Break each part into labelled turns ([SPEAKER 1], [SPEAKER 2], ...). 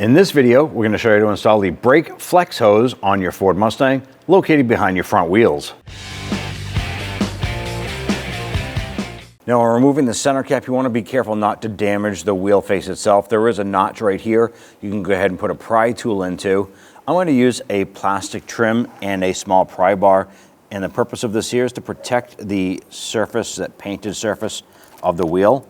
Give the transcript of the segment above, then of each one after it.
[SPEAKER 1] In this video, we're going to show you how to install the brake flex hose on your Ford Mustang, located behind your front wheels. Now, when removing the center cap, you want to be careful not to damage the wheel face itself. There is a notch right here you can go ahead and put a pry tool into. I'm going to use a plastic trim and a small pry bar, and the purpose of this here is to protect the surface, that painted surface of the wheel.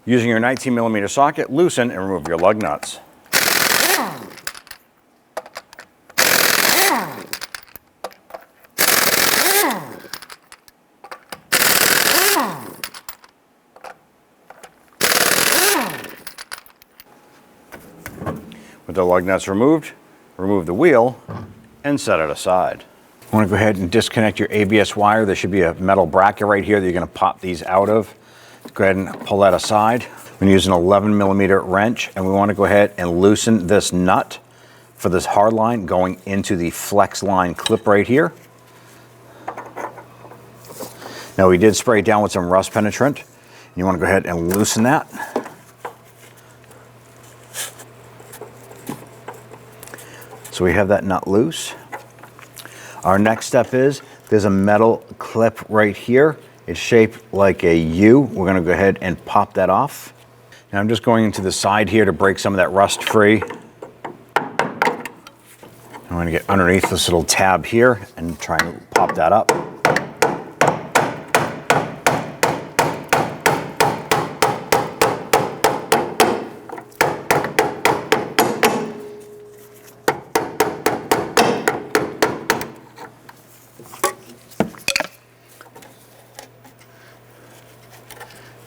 [SPEAKER 1] Using your 19mm socket, loosen and remove your lug nuts. With the lug nuts removed, remove the wheel and set it aside. I want to go ahead and disconnect your ABS wire. There should be a metal bracket right here that you're going to pop these out of. Go ahead and pull that aside. I'm going to use an 11mm wrench, and we want to go ahead and loosen this nut for this hard line going into the flex line clip right here. Now, we did spray it down with some rust penetrant. You want to go ahead and loosen that. So we have that nut loose. Our next step is there's a metal clip right here. It's shaped like a U. We're going to go ahead and pop that off. Now I'm just going into the side here to break some of that rust free. I'm going to get underneath this little tab here and try and pop that up.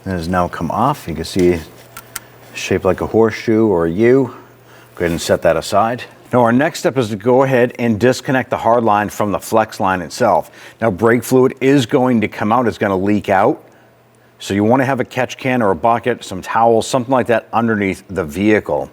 [SPEAKER 1] It has now come off. You can see shaped like a horseshoe or a U. Go ahead and set that aside. Now our next step is to go ahead and disconnect the hard line from the flex line itself. Now brake fluid is going to come out, it's going to leak out. So you want to have a catch can or a bucket, some towels, something like that underneath the vehicle.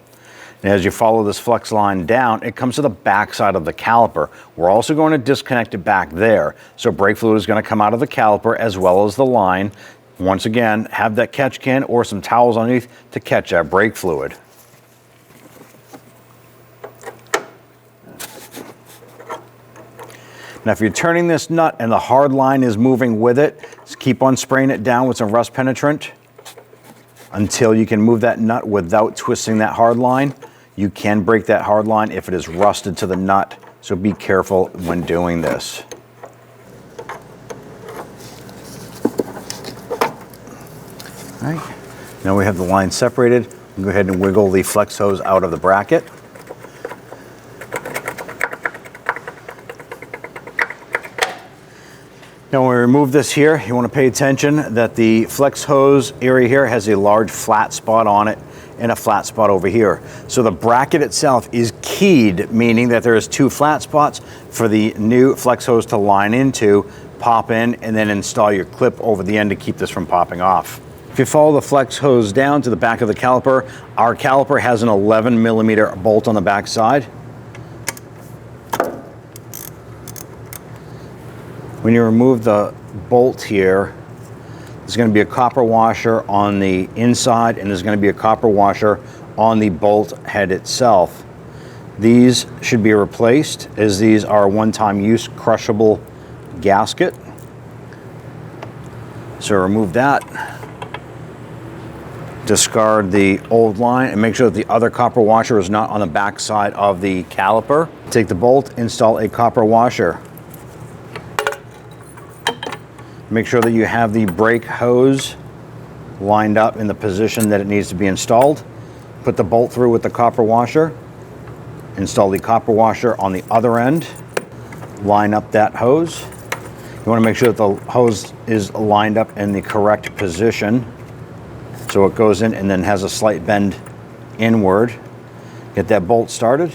[SPEAKER 1] And as you follow this flex line down, it comes to the back side of the caliper. We're also going to disconnect it back there. So brake fluid is going to come out of the caliper as well as the line. Once again, have that catch can or some towels underneath to catch that brake fluid. Now, if you're turning this nut and the hard line is moving with it, just keep on spraying it down with some rust penetrant until you can move that nut without twisting that hard line. You can break that hard line if it is rusted to the nut, so be careful when doing this. All right, now we have the line separated. We'll go ahead and wiggle the flex hose out of the bracket. Now when we remove this here, you want to pay attention that the flex hose area here has a large flat spot on it and a flat spot over here. So the bracket itself is keyed, meaning that there is two flat spots for the new flex hose to line into, pop in, and then install your clip over the end to keep this from popping off. If you follow the flex hose down to the back of the caliper, our caliper has an 11mm bolt on the back side. When you remove the bolt here, there's going to be a copper washer on the inside and there's going to be a copper washer on the bolt head itself. These should be replaced, as these are a one-time use crushable gasket. So remove that. Discard the old line and make sure that the other copper washer is not on the back side of the caliper. Take the bolt, install a copper washer. Make sure that you have the brake hose lined up in the position that it needs to be installed. Put the bolt through with the copper washer. Install the copper washer on the other end. Line up that hose. You want to make sure that the hose is lined up in the correct position, so it goes in and then has a slight bend inward. Get that bolt started.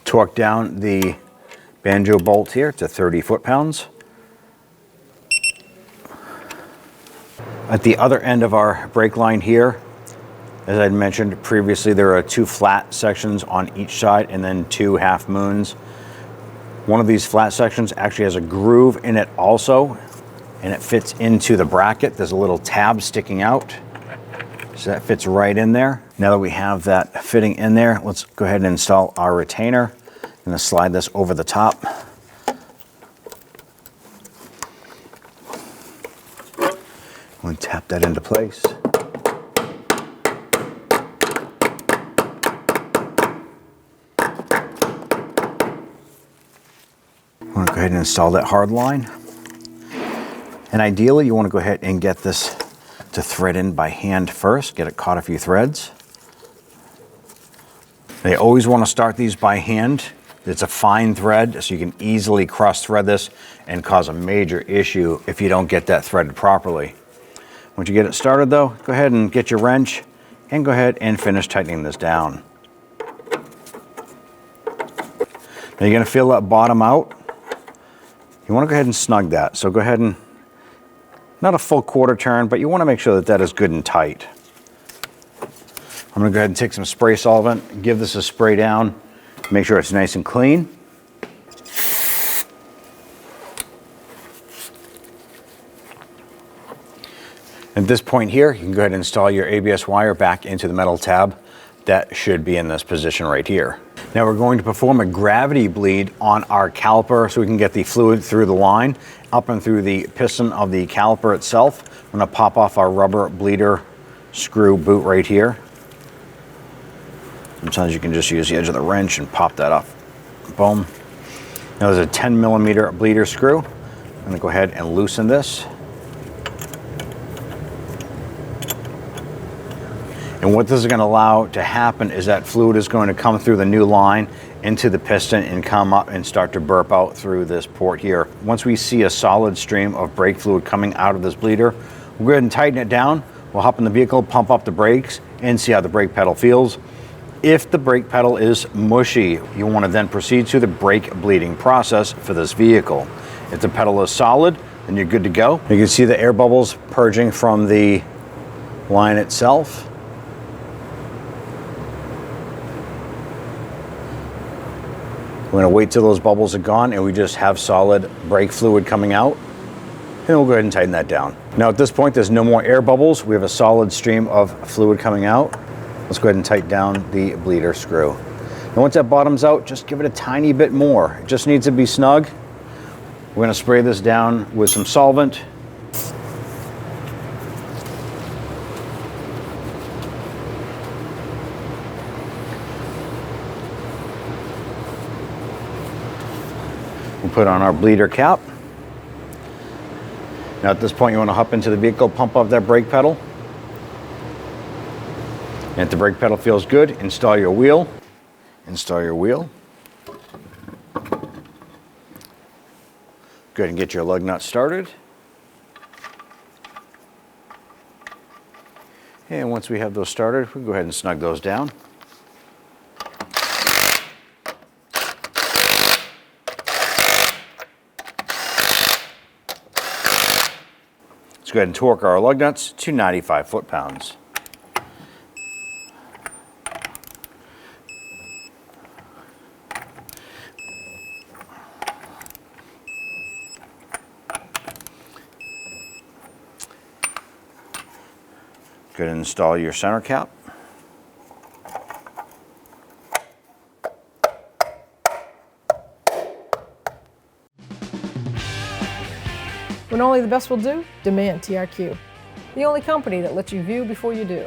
[SPEAKER 1] Torque down the banjo bolt here to 30 foot-pounds. At the other end of our brake line here, as I mentioned previously, there are 2 flat sections on each side and then 2 half moons. One of these flat sections actually has a groove in it also, and it fits into the bracket. There's a little tab sticking out, so that fits right in there. Now that we have that fitting in there, let's go ahead and install our retainer. I'm gonna slide this over the top. I'm gonna tap that into place. I'm gonna go ahead and install that hard line. And ideally, you wanna go ahead and get this to thread in by hand first, get it caught a few threads. They always wanna start these by hand. It's a fine thread, so you can easily cross thread this and cause a major issue if you don't get that threaded properly. Once you get it started though, go ahead and get your wrench and go ahead and finish tightening this down. Now you're gonna feel that bottom out. You wanna go ahead and snug that. So go ahead and, not a full quarter turn, but you wanna make sure that that is good and tight. I'm gonna go ahead and take some spray solvent, give this a spray down, make sure it's nice and clean. At this point here, you can go ahead and install your ABS wire back into the metal tab. That should be in this position right here. Now we're going to perform a gravity bleed on our caliper so we can get the fluid through the line, up and through the piston of the caliper itself. I'm gonna pop off our rubber bleeder screw boot right here. Sometimes you can just use the edge of the wrench and pop that off. Boom. Now there's a 10mm bleeder screw. I'm gonna go ahead and loosen this. And what this is going to allow to happen is that fluid is going to come through the new line into the piston and come up and start to burp out through this port here. Once we see a solid stream of brake fluid coming out of this bleeder, we'll go ahead and tighten it down. We'll hop in the vehicle, pump up the brakes, and see how the brake pedal feels. If the brake pedal is mushy, you want to then proceed to the brake bleeding process for this vehicle. If the pedal is solid, then you're good to go. You can see the air bubbles purging from the line itself. We're gonna wait till those bubbles are gone and we just have solid brake fluid coming out. And we'll go ahead and tighten that down. Now at this point, there's no more air bubbles. We have a solid stream of fluid coming out. Let's go ahead and tighten down the bleeder screw. And once that bottoms out, just give it a tiny bit more. It just needs to be snug. We're gonna spray this down with some solvent. We'll put on our bleeder cap. Now at this point, you want to hop into the vehicle, pump up that brake pedal. And if the brake pedal feels good, install your wheel. Install your wheel. Go ahead and get your lug nut started. And once we have those started, we'll go ahead and snug those down. Let's go ahead and torque our lug nuts to 95 foot-pounds. Go ahead and install your center cap.
[SPEAKER 2] When only the best will do, demand TRQ. The only company that lets you view before you do.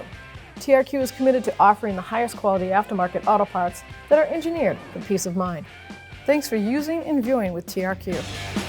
[SPEAKER 2] TRQ is committed to offering the highest quality aftermarket auto parts that are engineered for peace of mind. Thanks for using and viewing with TRQ.